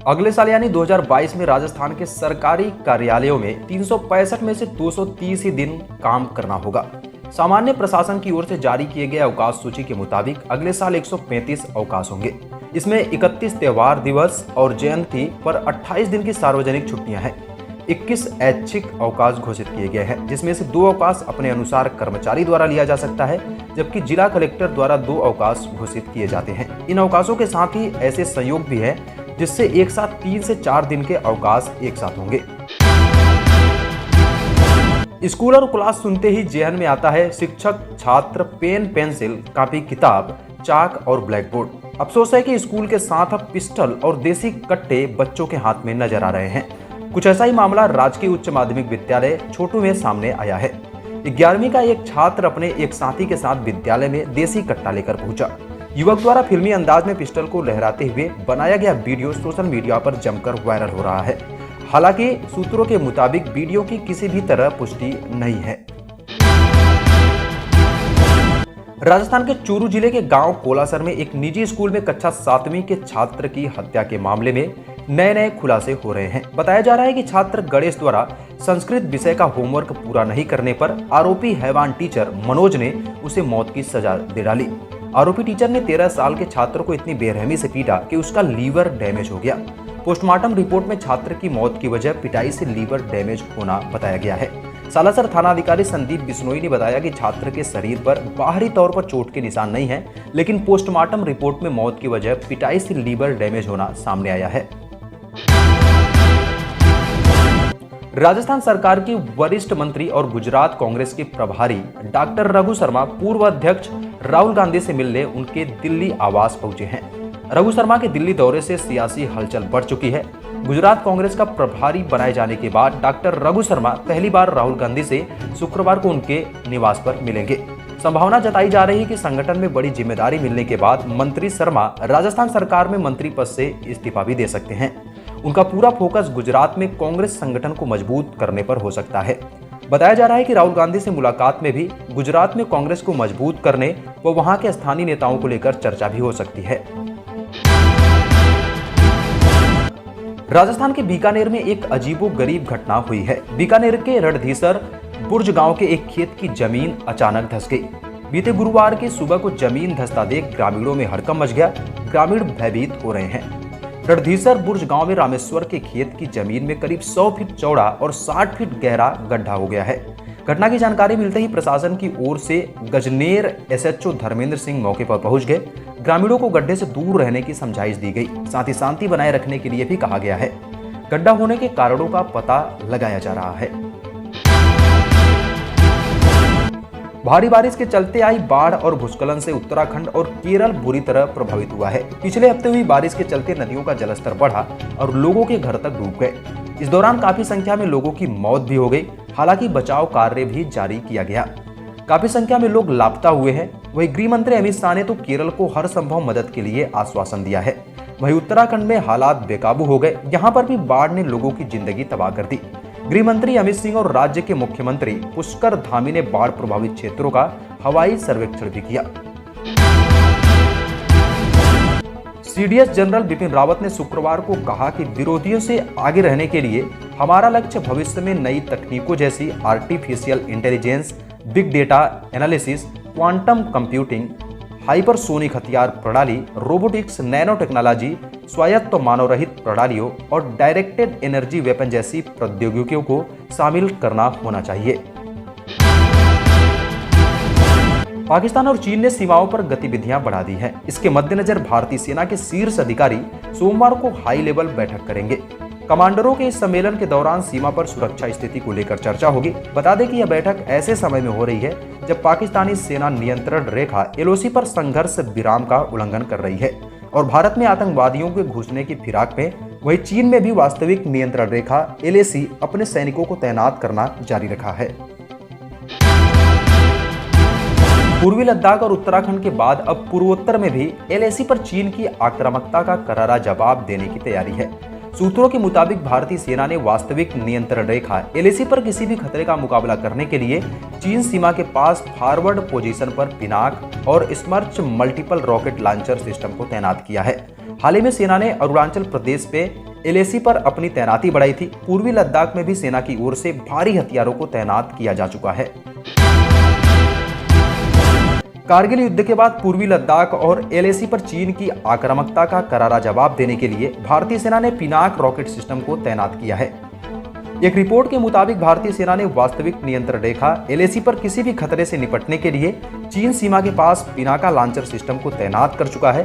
अगले साल यानी 2022 में राजस्थान के सरकारी कार्यालयों में 365 में से 230 ही दिन काम करना होगा। सामान्य प्रशासन की ओर से जारी किए गए अवकाश सूची के मुताबिक अगले साल 135 अवकाश होंगे। इसमें 31 त्योहार दिवस और जयंती पर 28 दिन की सार्वजनिक छुट्टियां हैं। 21 ऐच्छिक अवकाश घोषित किए गए हैं, जिसमें से 2 अवकाश अपने अनुसार कर्मचारी द्वारा लिया जा सकता है, जबकि जिला कलेक्टर द्वारा 2 अवकाश घोषित किए जाते हैं। इन अवकाशों के साथ ही ऐसे संयोग भी है जिससे एक साथ 3 से 4 दिन के अवकाश एक साथ होंगे। स्कूल और क्लास सुनते ही जेहन में आता है शिक्षक, छात्र, पेन, पेंसिल, कॉपी, किताब, चाक और ब्लैक बोर्ड। अफसोस है कि स्कूल के साथ अब पिस्टल और देसी कट्टे बच्चों के हाथ में नजर आ रहे हैं। कुछ ऐसा ही मामला राजकीय उच्च माध्यमिक विद्यालय छोटू में सामने आया है। 11वीं का एक छात्र अपने एक साथी के साथ विद्यालय में देसी कट्टा लेकर पहुंचा। युवक द्वारा फिल्मी अंदाज में पिस्टल को लहराते हुए बनाया गया वीडियो सोशल मीडिया पर जमकर वायरल हो रहा है। हालांकि सूत्रों के मुताबिक वीडियो की किसी भी तरह पुष्टि नहीं है। राजस्थान के चूरू जिले के गांव कोलासर में एक निजी स्कूल में कक्षा 7वीं के छात्र की हत्या के मामले में नए खुलासे हो रहे हैं। बताया जा रहा है कि छात्र गणेश द्वारा संस्कृत विषय का होमवर्क पूरा नहीं करने पर आरोपी हैवान टीचर मनोज ने उसे मौत की सजा दे डाली। आरोपी टीचर ने 13 साल के छात्र को इतनी बेरहमी से पीटा कि उसका लीवर डैमेज हो गया। पोस्टमार्टम रिपोर्ट में छात्र की मौत की वजह पिटाई से लीवर डैमेज होना बताया गया है। सालासर थानाधिकारी संदीप बिश्नोई ने बताया कि छात्र के शरीर पर बाहरी तौर पर चोट के निशान नहीं है, लेकिन पोस्टमार्टम रिपोर्ट में मौत की वजह पिटाई से लीवर डैमेज होना सामने आया है। राजस्थान सरकार के वरिष्ठ मंत्री और गुजरात कांग्रेस के प्रभारी डॉक्टर रघु शर्मा पूर्व अध्यक्ष राहुल गांधी से मिलने उनके दिल्ली आवास पहुंचे हैं। रघु शर्मा के दिल्ली दौरे से सियासी हलचल बढ़ चुकी है। गुजरात कांग्रेस का प्रभारी बनाए जाने के बाद डॉक्टर रघु शर्मा पहली बार राहुल गांधी से शुक्रवार को उनके निवास पर मिलेंगे। संभावना जताई जा रही है कि संगठन में बड़ी जिम्मेदारी मिलने के बाद मंत्री शर्मा राजस्थान सरकार में मंत्री पद से इस्तीफा भी दे सकते हैं। उनका पूरा फोकस गुजरात में कांग्रेस संगठन को मजबूत करने पर हो सकता है। बताया जा रहा है कि राहुल गांधी से मुलाकात में भी गुजरात में कांग्रेस को मजबूत करने व वहां के स्थानीय नेताओं को लेकर चर्चा भी हो सकती है। राजस्थान के बीकानेर में एक अजीबोगरीब घटना हुई है। बीकानेर के रणधीसर बुर्ज गांव के एक खेत की जमीन अचानक धंस गई। बीते गुरुवार की सुबह को जमीन धंसता देख ग्रामीणों में हड़कंप मच गया। ग्रामीण भयभीत हो रहे हैं। रणधीसर बुर्ज गांव में रामेश्वर के खेत की जमीन में करीब 100 फीट चौड़ा और 60 फीट गहरा गड्ढा हो गया है। घटना की जानकारी मिलते ही प्रशासन की ओर से गजनेर एसएचओ धर्मेंद्र सिंह मौके पर पहुंच गए। ग्रामीणों को गड्ढे से दूर रहने की समझाइश दी गई, साथ ही शांति बनाए रखने के लिए भी कहा गया है। गड्ढा होने के कारणों का पता लगाया जा रहा है। भारी बारिश के चलते आई बाढ़ और भूस्खलन से उत्तराखंड और केरल बुरी तरह प्रभावित हुआ है। पिछले हफ्ते हुई बारिश के चलते नदियों का जलस्तर बढ़ा और लोगों के घर तक डूब गए। इस दौरान काफी संख्या में लोगों की मौत भी हो गई। हालांकि बचाव कार्य भी जारी किया गया। काफी संख्या में लोग लापता हुए हैं। वहीं गृह मंत्री अमित शाह ने तो केरल को हर संभव मदद के लिए आश्वासन दिया है। वहीं उत्तराखंड में हालात बेकाबू हो गए। यहाँ पर भी बाढ़ ने लोगों की जिंदगी तबाह कर दी। गृह मंत्री अमित सिंह और राज्य के मुख्यमंत्री पुष्कर धामी ने बाढ़ प्रभावित क्षेत्रों का हवाई सर्वेक्षण भी किया। सीडीएस जनरल बिपिन रावत ने शुक्रवार को कहा कि विरोधियों से आगे रहने के लिए हमारा लक्ष्य भविष्य में नई तकनीकों जैसी artificial intelligence, big data analysis, quantum computing, hypersonic हथियार प्रणाली, रोबोटिक्स, नैनो टेक्नोलॉजी, स्वायत्त मानव रहित प्रणालियों और डायरेक्टेड एनर्जी वेपन जैसी प्रौद्योगिकियों को शामिल करना होना चाहिए। पाकिस्तान और चीन ने सीमाओं पर गतिविधियां बढ़ा दी हैं। इसके मद्देनजर भारतीय सेना के शीर्ष अधिकारी सोमवार को हाई लेवल बैठक करेंगे। कमांडरों के इस सम्मेलन के दौरान सीमा पर सुरक्षा स्थिति को लेकर चर्चा होगी। बता दें कि यह बैठक ऐसे समय में हो रही है जब पाकिस्तानी सेना नियंत्रण रेखा एलओसी पर संघर्ष विराम का उल्लंघन कर रही है और भारत में आतंकवादियों के घुसने की फिराक में। वहीं चीन में भी वास्तविक नियंत्रण रेखा एलएसी अपने सैनिकों को तैनात करना जारी रखा है। पूर्वी लद्दाख और उत्तराखंड के बाद अब पूर्वोत्तर में भी एलएसी पर चीन की आक्रामकता का करारा जवाब देने की तैयारी है। सूत्रों के मुताबिक भारतीय सेना ने वास्तविक नियंत्रण रेखा एलएसी पर किसी भी खतरे का मुकाबला करने के लिए चीन सीमा के पास फॉरवर्ड पोजीशन पर पिनाक और स्मर्च मल्टीपल रॉकेट लॉन्चर सिस्टम को तैनात किया है। हाल ही में सेना ने अरुणाचल प्रदेश पे एलएसी पर अपनी तैनाती बढ़ाई थी। पूर्वी लद्दाख में भी सेना की ओर से भारी हथियारों को तैनात किया जा चुका है। कारगिल युद्ध के बाद पूर्वी लद्दाख और एलएसी पर चीन की आक्रामकता का करारा जवाब देने के लिए भारतीय सेना ने पिनाक रॉकेट सिस्टम को तैनात किया है। एक रिपोर्ट के मुताबिक भारतीय सेना ने वास्तविक नियंत्रण रेखा एलएसी पर किसी भी खतरे से निपटने के लिए चीन सीमा के पास पिनाका लॉन्चर सिस्टम को तैनात कर चुका है।